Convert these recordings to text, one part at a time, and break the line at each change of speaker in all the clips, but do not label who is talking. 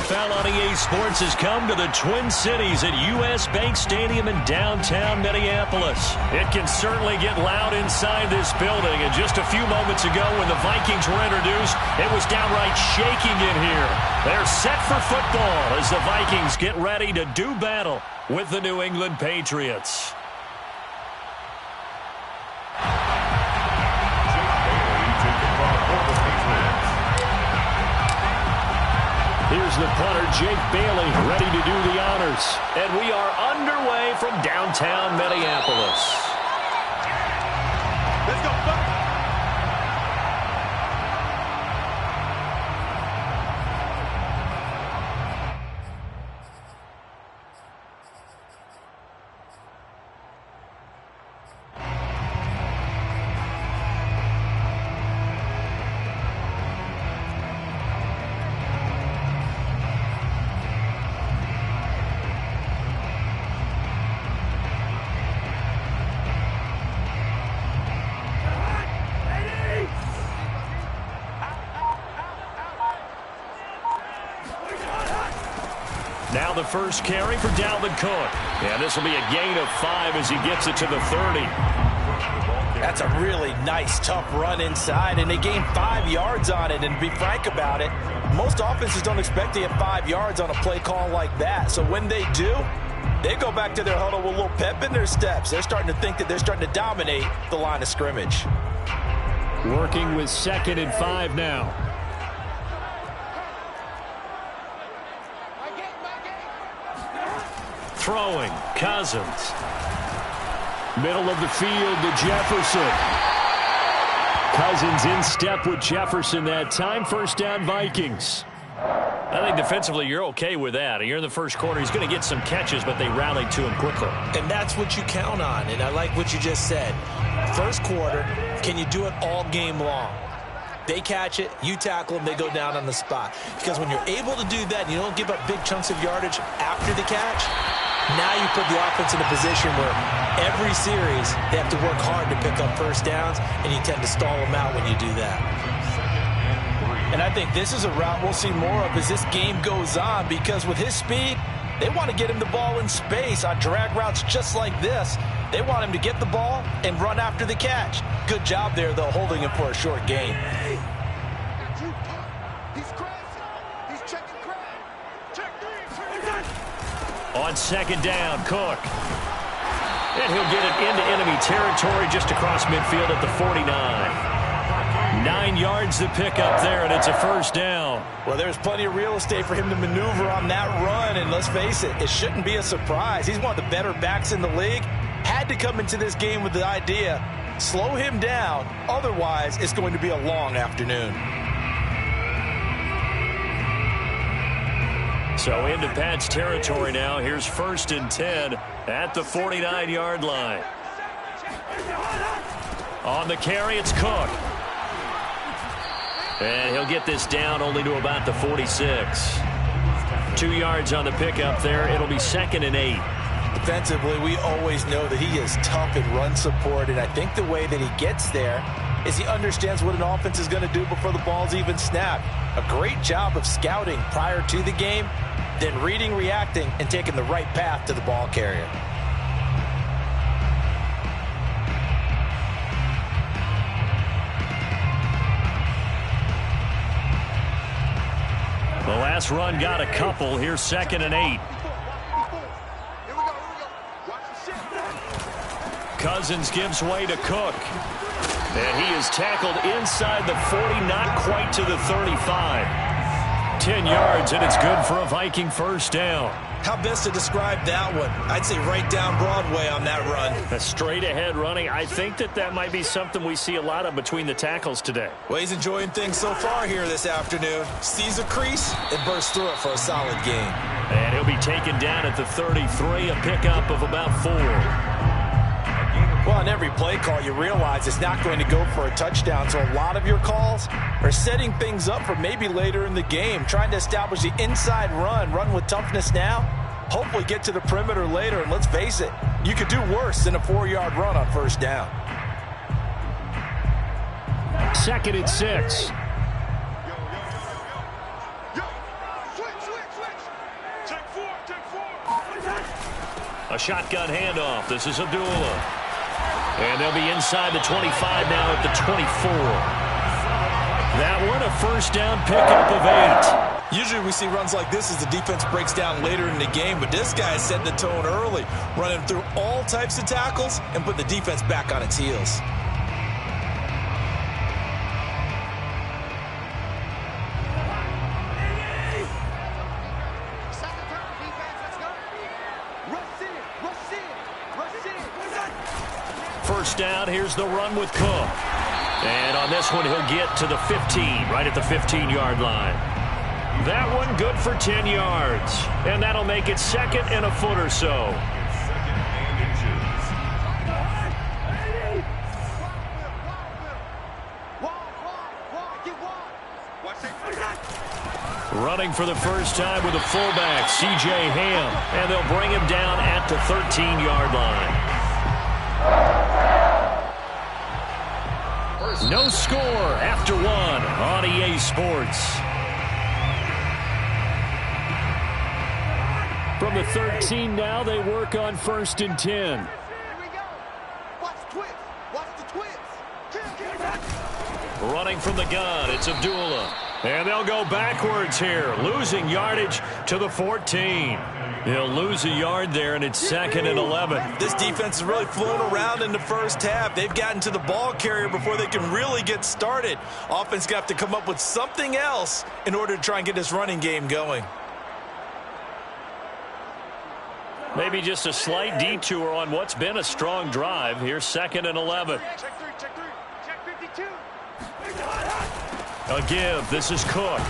NFL on EA Sports has come to the Twin Cities at U.S. Bank Stadium in downtown Minneapolis. It can certainly get loud inside this building, and just a few moments ago when the Vikings were introduced, it was downright shaking in here. They're set for football as the Vikings get ready to do battle with the New England Patriots. Here's the punter, Jake Bailey, ready to do the honors. And we are underway from downtown Minneapolis. Let's go, Buck. Now the first carry for Dalvin Cook. And this will be a gain of 5 as he gets it to the 30.
That's a really nice, tough run inside, and they gained 5 yards on it. And to be frank about it, most offenses don't expect to get 5 yards on a play call like that. So when they do, they go back to their huddle with a little pep in their steps. They're starting to think that they're starting to dominate the line of scrimmage.
Working with 2nd and 5 now. Throwing, Cousins. Middle of the field to Jefferson. Cousins in step with Jefferson that time. First down, Vikings. I think defensively you're okay with that. You're in the first quarter. He's going to get some catches, but they rallied to him quickly.
And that's what you count on, and I like what you just said. First quarter, can you do it all game long? They catch it, you tackle them, they go down on the spot. Because when you're able to do that and you don't give up big chunks of yardage after the catch, now you put the offense in a position where every series they have to work hard to pick up first downs, and you tend to stall them out when you do that. And I think this is a route we'll see more of as this game goes on, because with his speed, they want to get him the ball in space on drag routes just like this. They want him to get the ball and run after the catch. Good job there, though, holding him for a short gain.
On 2nd down, Cook. And he'll get it into enemy territory just across midfield at the 49. 9 yards to pick up there, and it's a first down.
Well, there's plenty of real estate for him to maneuver on that run, and let's face it, it shouldn't be a surprise. He's one of the better backs in the league. Had to come into this game with the idea, slow him down, otherwise it's going to be a long afternoon.
So into Pat's territory now. Here's 1st and 10 at the 49-yard line. On the carry, it's Cook. And he'll get this down only to about the 46. 2 yards on the pickup there. It'll be 2nd and 8.
Defensively, we always know that he is tough in run support, and I think the way that he gets there is he understands what an offense is going to do before the ball's even snapped. A great job of scouting prior to the game, then reading, reacting, and taking the right path to the ball carrier.
The last run got a couple. Here's 2nd and 8. Cousins gives way to Cook. And he is tackled inside the 40, not quite to the 35. 10 yards, and it's good for a Viking first down.
How best to describe that one? I'd say right down Broadway on that run.
A straight-ahead running. I think that might be something we see a lot of between the tackles today.
Well, he's enjoying things so far here this afternoon. Sees a crease and bursts through it for a solid gain.
And he'll be taken down at the 33, a pickup of about 4.
Well, on every play call, you realize it's not going to go for a touchdown, so a lot of your calls are setting things up for maybe later in the game, trying to establish the inside run with toughness now, hopefully get to the perimeter later, and let's face it, you could do worse than a 4-yard run on first down.
2nd and 6. shotgun handoff. This is Abdullah. And they'll be inside the 25 now at the 24. That one, a first down pickup of 8.
Usually we see runs like this as the defense breaks down later in the game, but this guy set the tone early, running through all types of tackles and put the defense back on its heels.
First down, here's the run with Cook. And on this one, he'll get to the 15, right at the 15-yard line. That one good for 10 yards. And that'll make it second and a foot or so. Running for the first time with a fullback, C.J. Ham. And they'll bring him down at the 13-yard line. No score after one on EA Sports. From the 13 now, they work on 1st and 10.
Here we go. Watch the twist. Watch the twist.
Running from the gun, it's Abdullah. And they'll go backwards here, losing yardage to the 14. He'll lose a yard there, and it's 2nd and 11.
This defense is really flown around in the first half. They've gotten to the ball carrier before they can really get started. Offense got to come up with something else in order to try and get this running game going.
Maybe just a slight detour on what's been a strong drive. Here's 2nd and 11.
Check 3, check 3, check 52.
A give. This is Cook.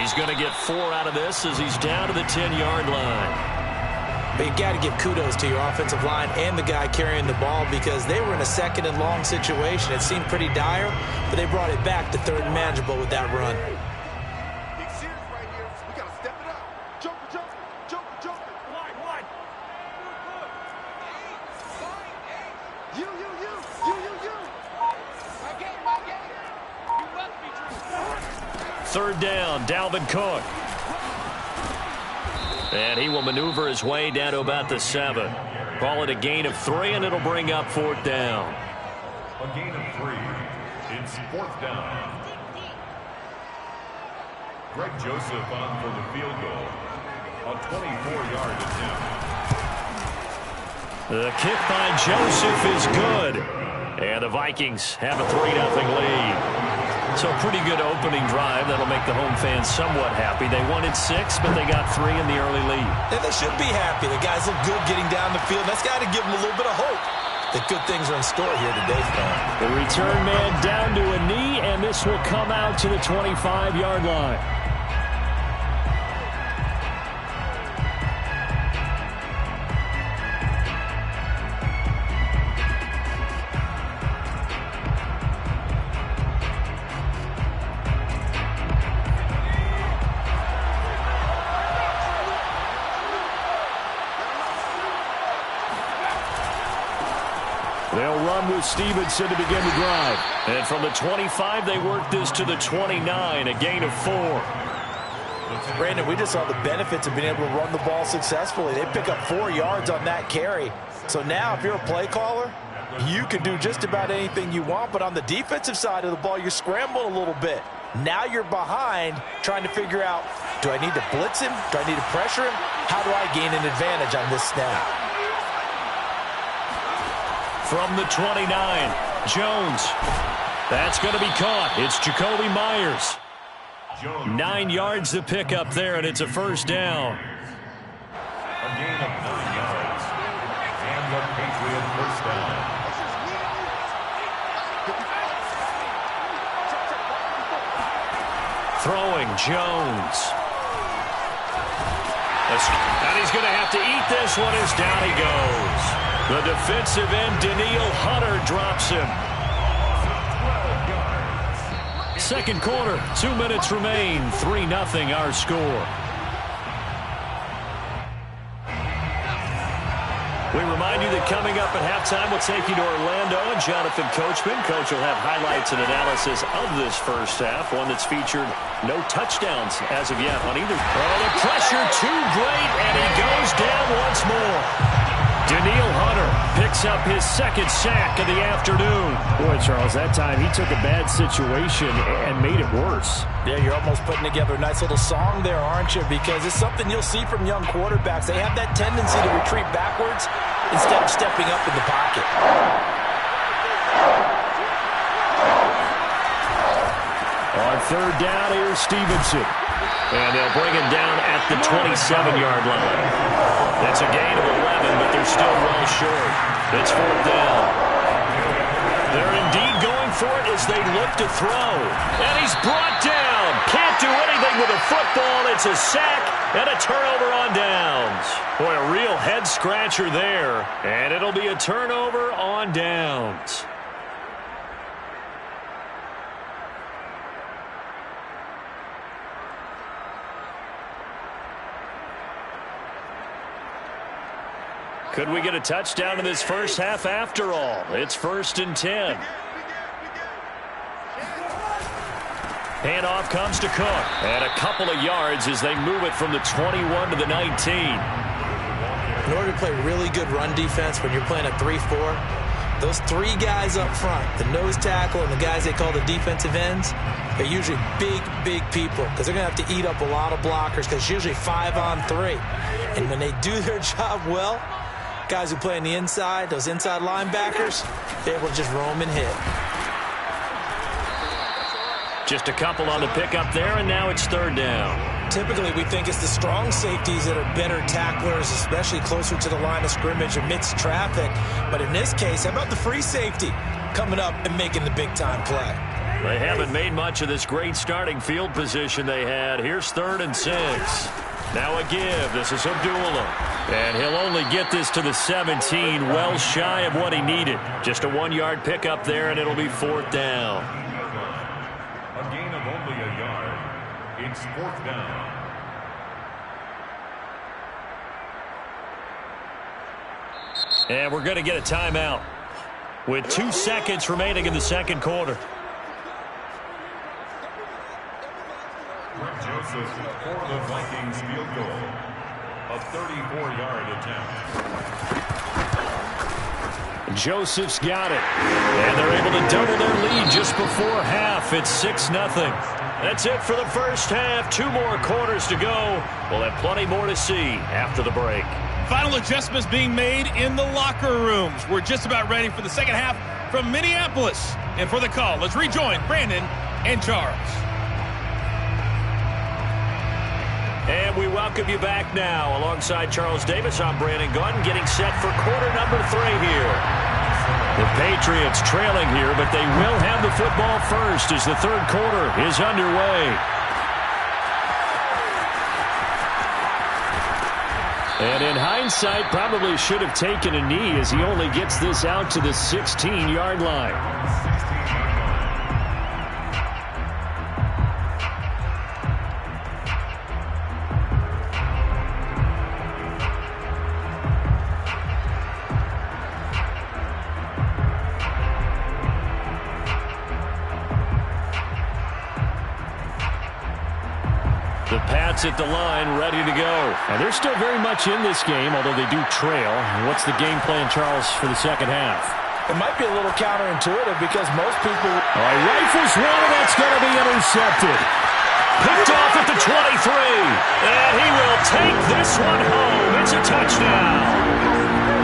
He's going to get 4 out of this as he's down to the 10-yard line.
But you got to give kudos to your offensive line and the guy carrying the ball because they were in a 2nd and long situation. It seemed pretty dire, but they brought it back to 3rd and manageable with that run.
Big series right here. We got to step it up. Joker, joker, joker, joker. Wide. You. My game. You must be true.
3rd down, Dalvin Cook. And he will maneuver his way down to about the 7. Call it a gain of 3, and it'll bring up 4th down.
A gain of 3. It's 4th down. Greg Joseph on for the field goal. A 24-yard attempt.
The kick by Joseph is good. And the Vikings have a 3-0 lead. So pretty good opening drive. That'll make the home fans somewhat happy. They wanted 6, but they got 3 in the early lead.
And they should be happy. The guys look good getting down the field. That's got to give them a little bit of hope that good things are in store here today for them.
The return man down to a knee, and this will come out to the 25-yard line. They'll run with Stevenson to begin the drive. And from the 25, they work this to the 29, a gain of 4.
Brandon, we just saw the benefits of being able to run the ball successfully. They pick up 4 yards on that carry. So now if you're a play caller, you can do just about anything you want. But on the defensive side of the ball, you're scrambling a little bit. Now you're behind trying to figure out, do I need to blitz him? Do I need to pressure him? How do I gain an advantage on this snap?
From the 29, Jones. That's going to be caught. It's Jacoby Myers. 9 yards to pick up there, and it's a first down.
A gain of 9 yards. And the Patriot first down.
Throwing, Jones. And he's going to have to eat this one as down he goes. The defensive end, Daniil Hunter, drops him. 2nd quarter, 2 minutes remain. 3-0 our score. We remind you that coming up at halftime, we'll take you to Orlando and Jonathan Coachman. Coach will have highlights and analysis of this first half, one that's featured no touchdowns as of yet on either. Oh, the pressure too great, and he goes down once more. Daniil Hunter picks up his second sack of the afternoon.
Boy, Charles, that time he took a bad situation and made it worse.
Yeah, you're almost putting together a nice little song there, aren't you? Because it's something you'll see from young quarterbacks. They have that tendency to retreat backwards instead of stepping up in the pocket.
On third down, here's Stevenson. And they'll bring him down at the 27-yard line. That's a gain of 11, but they're still well short. It's fourth down. They're indeed going for it as they look to throw. And he's brought down. Can't do anything with a football. It's a sack and a turnover on downs. Boy, a real head-scratcher there. And it'll be a turnover on downs. Could we get a touchdown in this first half after all? It's 1st and 10. Handoff comes to Cook. And a couple of yards as they move it from the 21 to the 19.
In order to play really good run defense when you're playing a 3-4, those three guys up front, the nose tackle and the guys they call the defensive ends, they're usually big, big people because they're going to have to eat up a lot of blockers because it's usually 5-on-3. And when they do their job well, guys who play on the inside, those inside linebackers, they're able to just roam and hit.
Just a couple on the pickup there, and now it's third down.
Typically, we think it's the strong safeties that are better tacklers, especially closer to the line of scrimmage amidst traffic. But in this case, how about the free safety coming up and making the big-time play?
They haven't made much of this great starting field position they had. Here's 3rd and 6. Now a give. This is Abdullah. And he'll only get this to the 17, well shy of what he needed. Just a 1-yard pickup there, and it'll be 4th down.
A gain of only a yard. It's 4th down.
And we're going to get a timeout with 2 seconds remaining in the second quarter.
Joseph for the Vikings field goal. A 34-yard attempt.
Joseph's got it. And they're able to double their lead just before half. It's 6-0. That's it for the first half. 2 more quarters to go. We'll have plenty more to see after the break.
Final adjustments being made in the locker rooms. We're just about ready for the second half from Minneapolis. And for the call, let's rejoin Brandon and Charles.
And we welcome you back now. Alongside Charles Davis, I'm Brandon Gunn, getting set for quarter number 3 here. The Patriots trailing here, but they will have the football first as the third quarter is underway. And in hindsight, probably should have taken a knee as he only gets this out to the 16-yard line. The Pats at the line, ready to go. And they're still very much in this game, although they do trail. What's the game plan, Charles, for the second half?
It might be a little counterintuitive because most people...
Rifles one, and that's going to be intercepted. Picked off at the 23. And he will take this one home. It's a touchdown.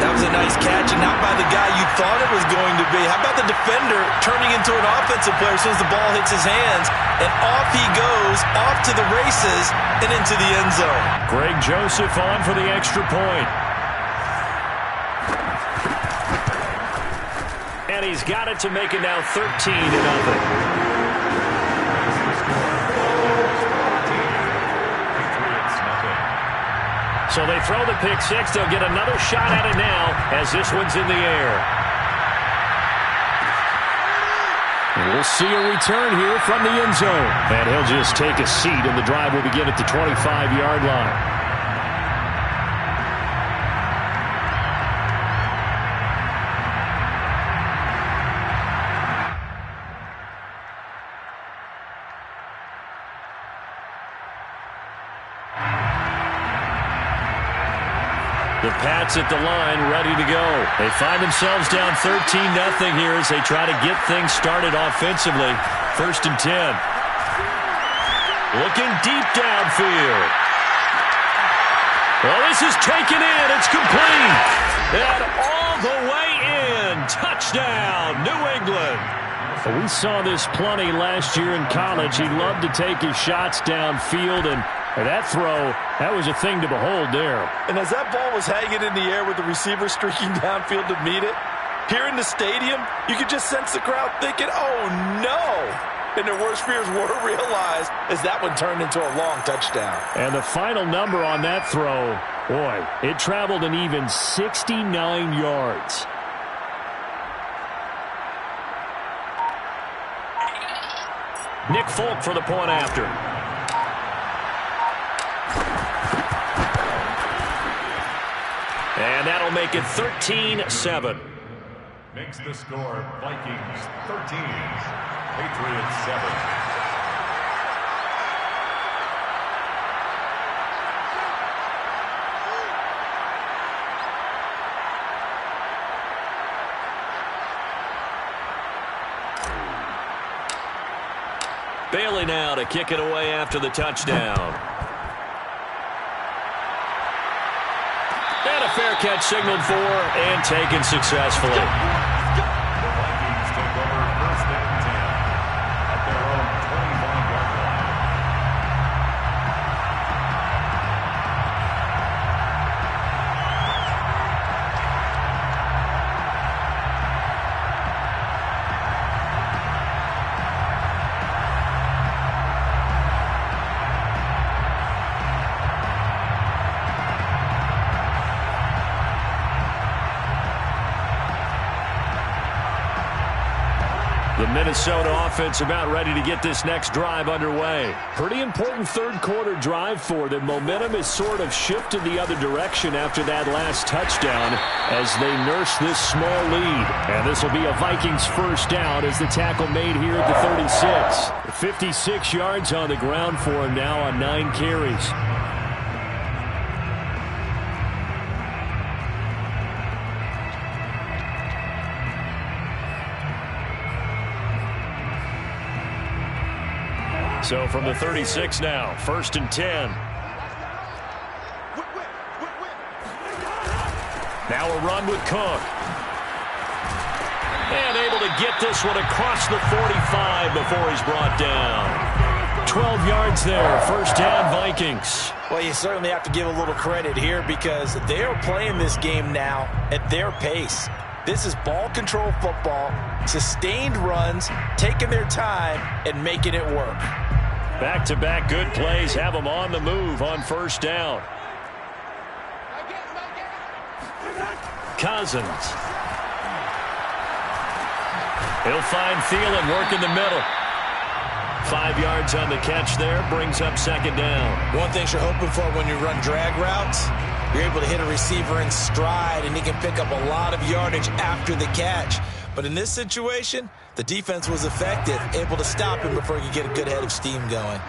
That was a nice catch, and not by the guy you thought it was going to be. How about the defender turning into an offensive player as soon as the ball hits his hands, and off he goes, off to the races, and into the end zone.
Greg Joseph on for the extra point. And he's got it to make it now 13-0. So they throw the pick six. They'll get another shot at it now as this one's in the air. And we'll see a return here from the end zone. And he'll just take a seat, and the drive will begin at the 25-yard line. The Pats at the line, ready to go. They find themselves down 13-0 here as they try to get things started offensively. 1st and 10. Looking deep downfield. Well, this is taken in. It's complete. And all the way in. Touchdown, New England.
We saw this plenty last year in college. He loved to take his shots downfield, and that throw, that was a thing to behold there.
And as that ball was hanging in the air with the receiver streaking downfield to meet it, here in the stadium, you could just sense the crowd thinking, oh, no. And their worst fears were realized as that one turned into a long touchdown.
And the final number on that throw, boy, it traveled an even 69 yards.
Nick Folk for the point after. And that'll make it 13-7.
Makes the score Vikings 13, Patriots 7.
Bailey now to kick it away after the touchdown. And a fair catch signaled for and taken successfully.
The Vikings take over 1st and 10 at their own 25-yard line.
The Minnesota offense about ready to get this next drive underway.
Pretty important third-quarter drive for them. Momentum has sort of shifted the other direction after that last touchdown as they nurse this small lead. And this will be a Vikings first down as the tackle made here at the 36. 56 yards on the ground for him now on 9 carries.
So from the 36 now, 1st and 10. Now a run with Cook. And able to get this one across the 45 before he's brought down. 12 yards there, 1st down Vikings.
Well, you certainly have to give a little credit here because they are playing this game now at their pace. This is ball control football, sustained runs, taking their time, and making it work.
Back-to-back good plays have them on the move on 1st down. Cousins. He'll find Thielen work in the middle. 5 yards on the catch there, brings up 2nd down.
One thing you're hoping for when you run drag routes, you're able to hit a receiver in stride, and he can pick up a lot of yardage after the catch. But in this situation, the defense was effective, able to stop him before he could get a good head of steam going.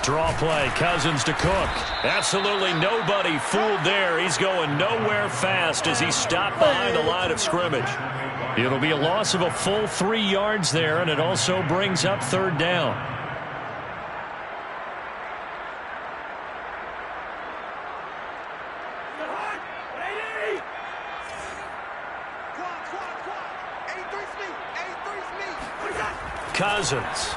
Draw play, Cousins to Cook. Absolutely nobody fooled there. He's going nowhere fast as he stopped behind the line of scrimmage. It'll be a loss of a full 3 yards there, and it also brings up 3rd down. Cousins.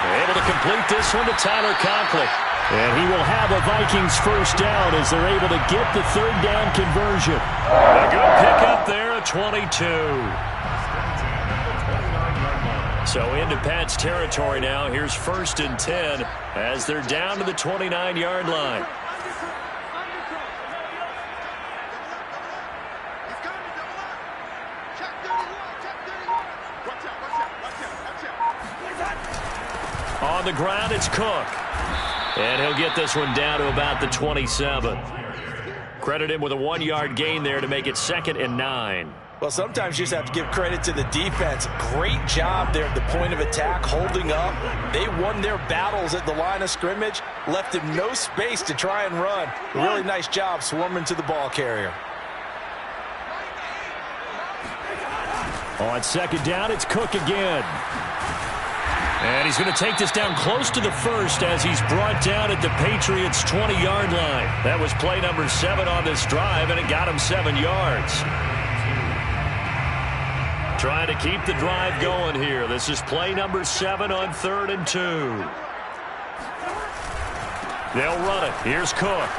Able to complete this one to Tyler Conklin.
And he will have a Vikings first down as they're able to get the 3rd down conversion.
A good pickup there at 22. So into Pat's territory now. Here's 1st and 10 as they're down to the 29-yard line. On the ground, it's Cook. And he'll get this one down to about the 27.
Credit him with a 1-yard gain there to make it 2nd and 9.
Well, sometimes you just have to give credit to the defense. Great job there at the point of attack, holding up. They won their battles at the line of scrimmage, left him no space to try and run. Really nice job swarming to the ball carrier.
On 2nd down, it's Cook again. And he's going to take this down close to the first as he's brought down at the Patriots' 20-yard line. That was play number 7 on this drive, and it got him 7 yards. Trying to keep the drive going here. This is play number 7 on 3rd and 2. They'll run it. Here's Cook.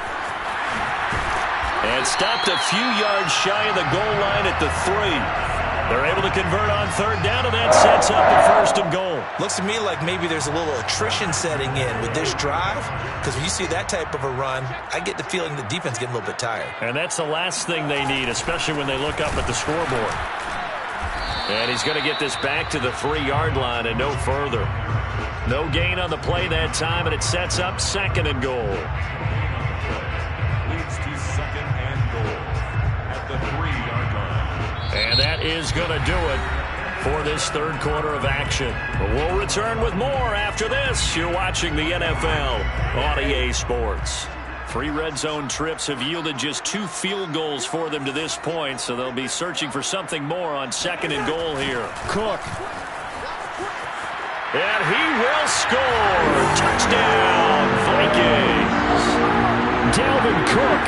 And stopped a few yards shy of the goal line at the 3. They're able to convert on 3rd down, and that sets up a 1st and goal.
Looks to me like maybe there's a little attrition setting in with this drive, because when you see that type of a run, I get the feeling the defense is getting a little bit tired.
And that's the last thing they need, especially when they look up at the scoreboard. And he's going to get this back to the 3-yard line and no further. No gain on the play that time, and it sets up 2nd and goal.
Leads to 2nd and goal at the 3-yard line.
And that is going to do it for this 3rd quarter of action. But we'll return with more after this. You're watching the NFL on EA Sports. 3 red zone trips have yielded just 2 field goals for them to this point, so they'll be searching for something more on 2nd and goal here. Cook. And he will score. Touchdown, Vikings. Dalvin Cook.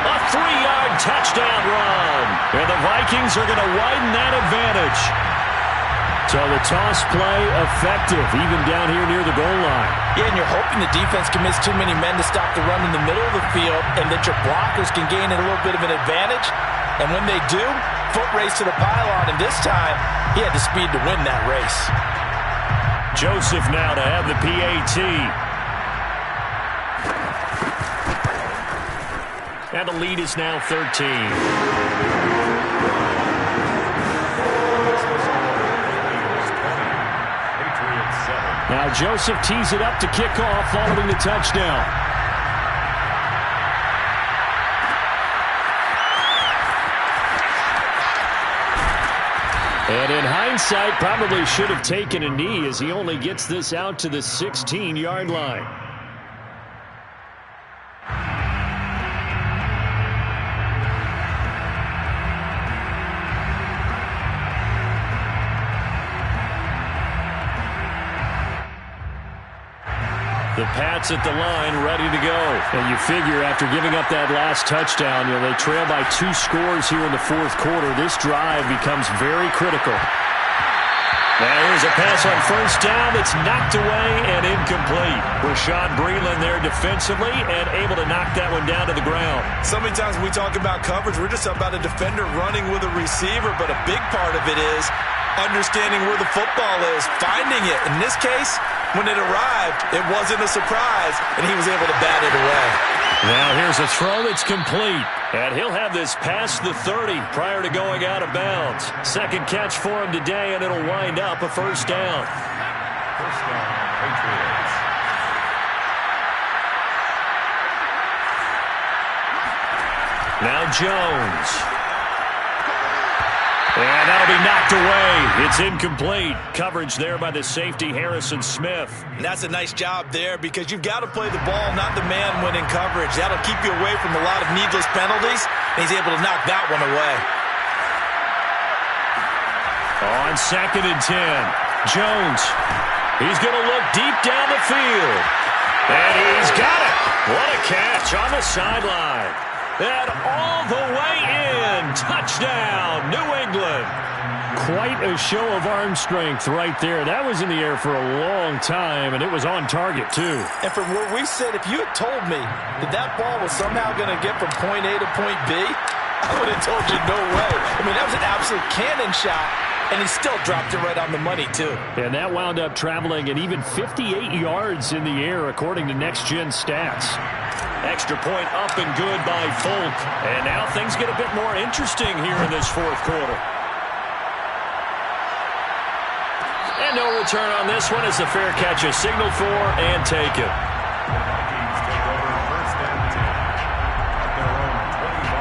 A 3-yard touchdown run. And the Vikings are going to widen that advantage. So the toss play effective, even down here near the goal line.
Yeah, and you're hoping the defense commits too many men to stop the run in the middle of the field and that your blockers can gain a little bit of an advantage. And when they do, foot race to the pylon. And this time, he had the speed to win that race.
Joseph now to have the PAT. And the lead is now 13. Now Joseph tees it up to kick off following the touchdown. And in hindsight, probably should have taken a knee as he only gets this out to the 16-yard line. The Pats at the line, ready to go. And you figure after giving up that last touchdown, they trail by 2 scores here in the 4th quarter. This drive becomes very critical. Now here's a pass on 1st down that's knocked away and incomplete. Rashad Breeland there defensively and able to knock that one down to the ground.
So many times when we talk about coverage, we're just about a defender running with a receiver, but a big part of it is understanding where the football is, finding it. In this case, when it arrived, it wasn't a surprise, and he was able to bat it away.
Now here's a throw that's complete, and he'll have this past the 30 prior to going out of bounds. 2nd catch for him today, and it'll wind up a 1st down.
1st down, Patriots.
Now Jones. And that'll be knocked away. It's incomplete. Coverage there by the safety, Harrison Smith.
And that's a nice job there because you've got to play the ball, not the man when in coverage. That'll keep you away from a lot of needless penalties, and he's able to knock that one away.
On 2nd and 10, Jones. He's going to look deep down the field. And he's got it. What a catch on the sideline. And all the way in. Touchdown, New England. Quite a show of arm strength right there. That was in the air for a long time, and it was on target, too.
And from where we sit, if you had told me that that ball was somehow going to get from point A to point B, I would have told you no way. I mean, that was an absolute cannon shot, and he still dropped it right on the money, too.
And that wound up traveling an even 58 yards in the air, according to Next Gen Stats. Extra point up and good by Folk. And now things get a bit more interesting here in this 4th quarter. And no return on this one as the fair catch is signaled for and taken.
The Vikings take over 1st and 10 at their own 25.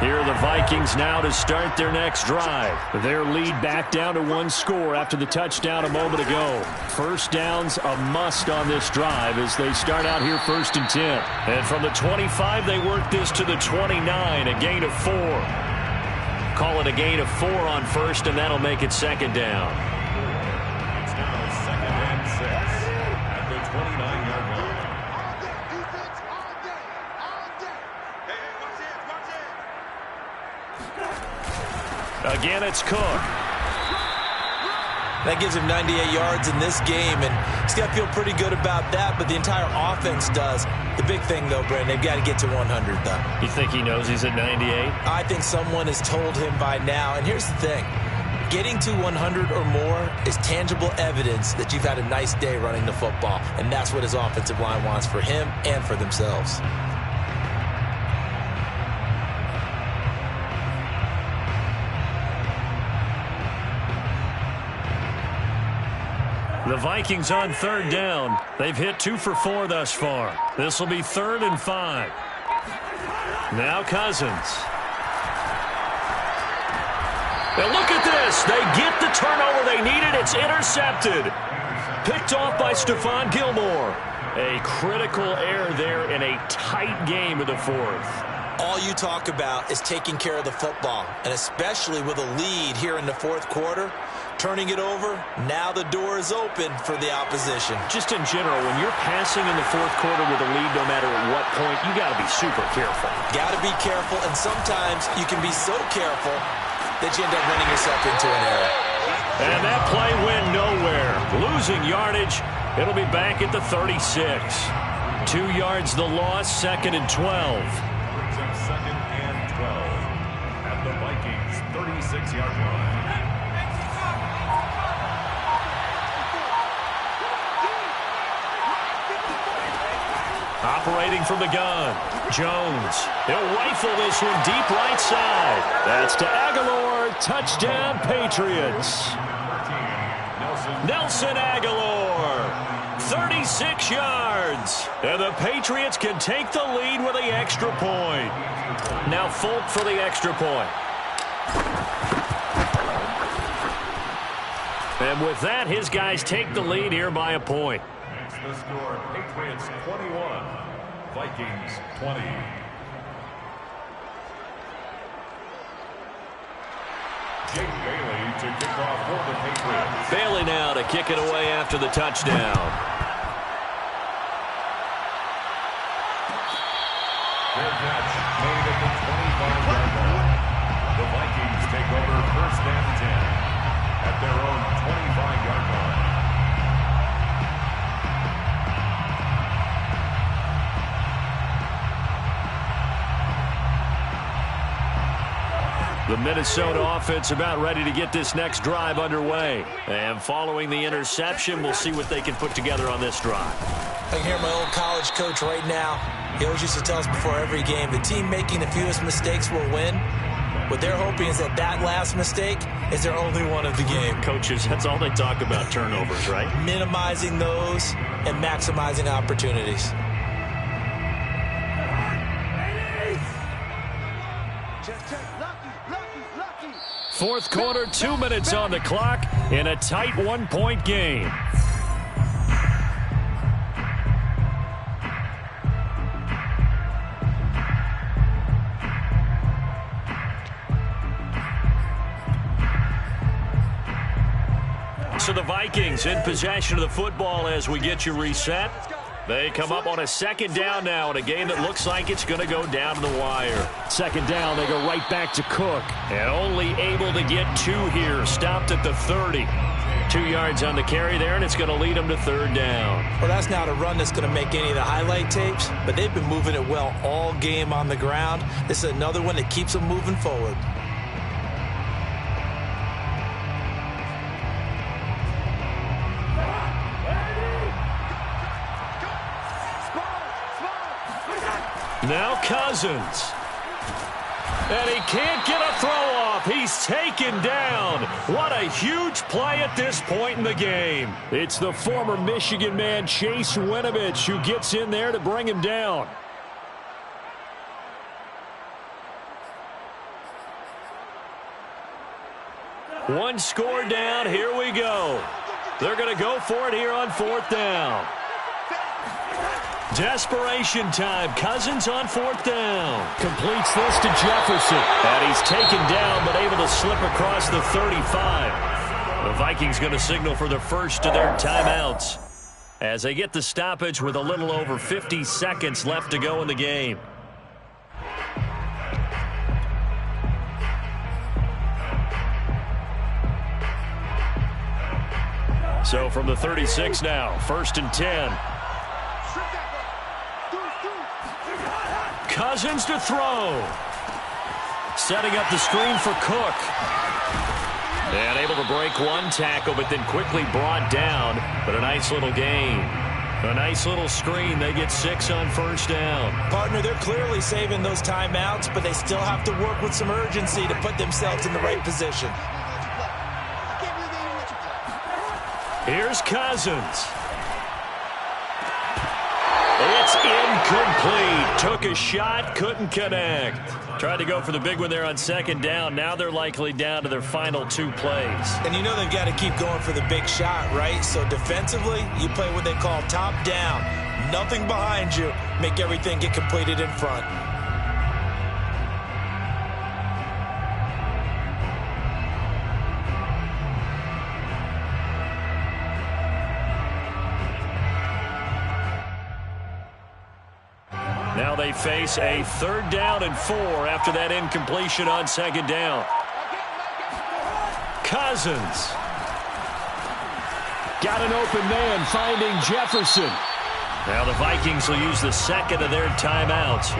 Here are the Vikings now to start their next drive. Their lead back down to one score after the touchdown a moment ago. First down's a must on this drive as they start out here 1st and 10. And from the 25, they work this to the 29, a gain of 4. Call it a gain of 4 on first, and that'll make it 2nd down.
It's now 2nd and 6 at the 29-yard line.
Again, it's Cook.
That gives him 98 yards in this game, and he's got to feel pretty good about that, but the entire offense does. The big thing, though, Brandon, they've got to get to 100, though.
You think he knows he's at 98?
I think someone has told him by now, and here's the thing. Getting to 100 or more is tangible evidence that you've had a nice day running the football, and that's what his offensive line wants for him and for themselves.
The Vikings on 3rd down. They've hit 2 for 4 thus far. This will be 3rd and 5. Now Cousins. And look at this. They get the turnover they needed. It's intercepted. Picked off by Stephon Gilmore. A critical error there in a tight game of the 4th.
All you talk about is taking care of the football, and especially with a lead here in the 4th quarter. Turning it over, now the door is open for the opposition.
Just in general, when you're passing in the 4th quarter with a lead, no matter at what point, you got to be super careful.
Got to be careful, and sometimes you can be so careful that you end up running yourself into an error.
And that play went nowhere. Losing yardage. It'll be back at the 36. 2 yards the loss, 2nd and 12.
Brings up 2nd and 12 at the Vikings' 36-yard line.
Operating from the gun, Jones. He'll rifle this one deep right side. That's to Aguilar. Touchdown, Patriots. Nelson Aguilar. 36 yards. And the Patriots can take the lead with the extra point. Now Folk for the extra point. And with that, his guys take the lead here by a point.
The score, Patriots 21, Vikings 20. Jake Bailey to kick off for the Patriots.
Bailey now to kick it away after the touchdown.
Their catch made at the 25-yard line. The Vikings take over 1st and 10 at their own 25-yard line.
The Minnesota offense about ready to get this next drive underway. And following the interception, we'll see what they can put together on this drive.
I can hear my old college coach right now. He always used to tell us before every game, the team making the fewest mistakes will win. What they're hoping is that that last mistake is their only one of the game.
Coaches, that's all they talk about, turnovers, right?
Minimizing those and maximizing opportunities.
Fourth quarter, 2 minutes on the clock in a tight 1-point game. So the Vikings in possession of the football as we get you reset. They come up on a 2nd down now in a game that looks like it's going to go down to the wire. 2nd down, they go right back to Cook. And only able to get 2 here. Stopped at the 30. 2 yards on the carry there, and it's going to lead them to 3rd down.
Well, that's not a run that's going to make any of the highlight tapes, but they've been moving it well all game on the ground. This is another one that keeps them moving forward.
Now Cousins. And he can't get a throw off. He's taken down. What a huge play at this point in the game. It's the former Michigan man, Chase Winovich, who gets in there to bring him down.
One score down. Here we go. They're going to go for it here on 4th down. Desperation time. Cousins on 4th down. Completes this to Jefferson. And he's taken down but able to slip across the 35. The Vikings going to signal for the first of their timeouts as they get the stoppage with a little over 50 seconds left to go in the game. So from the 36 now, 1st and 10. Cousins to throw. Setting up the screen for Cook. And able to break one tackle, but then quickly brought down. But a nice little gain. A nice little screen. They get 6 on 1st down.
Partner, they're clearly saving those timeouts, but they still have to work with some urgency to put themselves in the right position.
Here's Cousins. It's incomplete. Took a shot, couldn't connect. Tried to go for the big one there on 2nd down. Now they're likely down to their final 2 plays.
And you know they've got to keep going for the big shot, right? So defensively, you play what they call top down. Nothing behind you. Make everything get completed in front.
Now they face a 3rd down and 4 after that incompletion on 2nd down. Cousins. Got an open man finding Jefferson. Now the Vikings will use the 2nd of their timeouts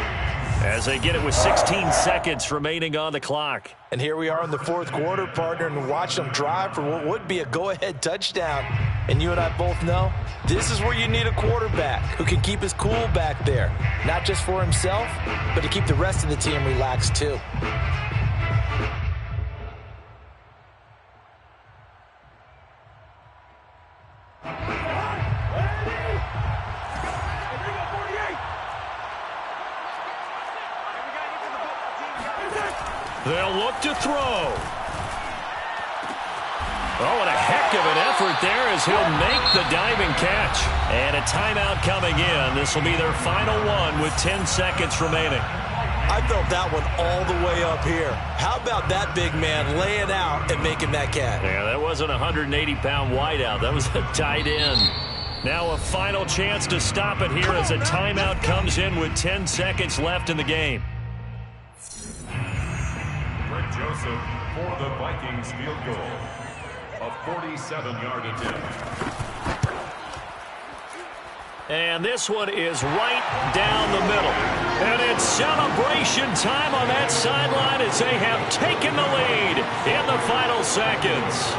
as they get it with 16 seconds remaining on the clock.
And here we are in the 4th quarter, partner, and watch them drive for what would be a go-ahead touchdown. And you and I both know this is where you need a quarterback who can keep his cool back there. Not just for himself, but to keep the rest of the team relaxed too.
They'll look to throw. Oh, and a heck of an effort there as he'll make the diving catch. And a timeout coming in. This will be their final one with 10 seconds remaining.
I felt that one all the way up here. How about that big man laying out and making that catch?
Yeah, that wasn't a 180-pound wideout. That was a tight end. Now a final chance to stop it here as a timeout comes in with 10 seconds left in the game.
Joseph for the Vikings field goal. A 47-yard attempt.
And this one is right down the middle. And it's celebration time on that sideline as they have taken the lead in the final seconds.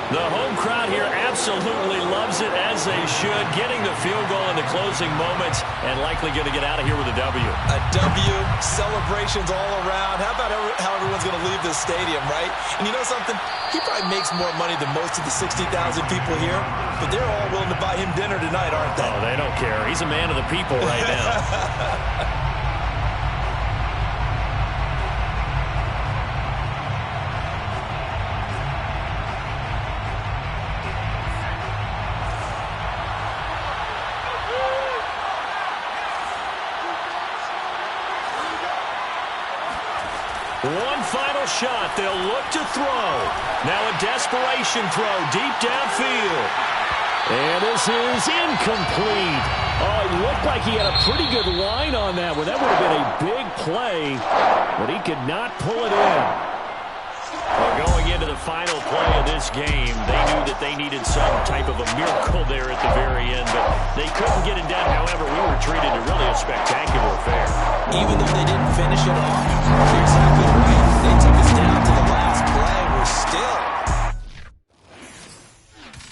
The home crowd here absolutely loves it, as they should, getting the field goal in the closing moments and likely going to get out of here with a W.
A W, celebrations all around. How about how everyone's going to leave this stadium, right? And you know something? He probably makes more money than most of the 60,000 people here, but they're all willing to buy him dinner tonight, aren't they?
Oh, they don't care. He's a man of the people right now. One final shot. They'll look to throw. Now a desperation throw deep downfield. And this is incomplete. Oh, it looked like he had a pretty good line on that one. That would have been a big play, but he could not pull it in. Well, going into the final play of this game, they knew that they needed some type of a miracle there at the very end, but they couldn't get it done. However, we were treated to really a spectacular affair.
Even though they didn't finish it off, you're exactly right. They took us down to the last play. We're still.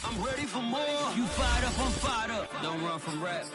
I'm ready for more. You fired up, I'm fired up. Don't run from rap.